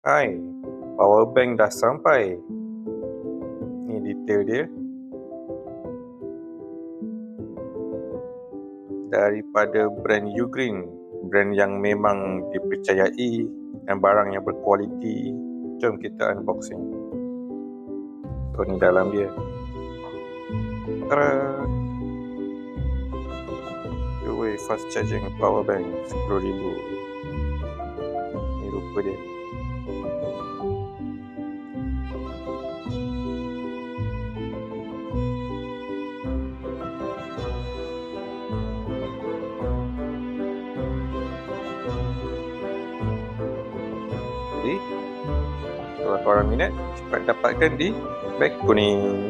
Hai, power bank dah sampai. Ni detail dia. Daripada brand Ugreen, brand yang memang dipercayai dan barang yang berkualiti. Jom kita unboxing. So ni dalam dia. Tara! Huawei fast charging power bank 10,000. Ni rupa dia. Jadi, kalau korang minat, cepat dapatkan di beg kuning.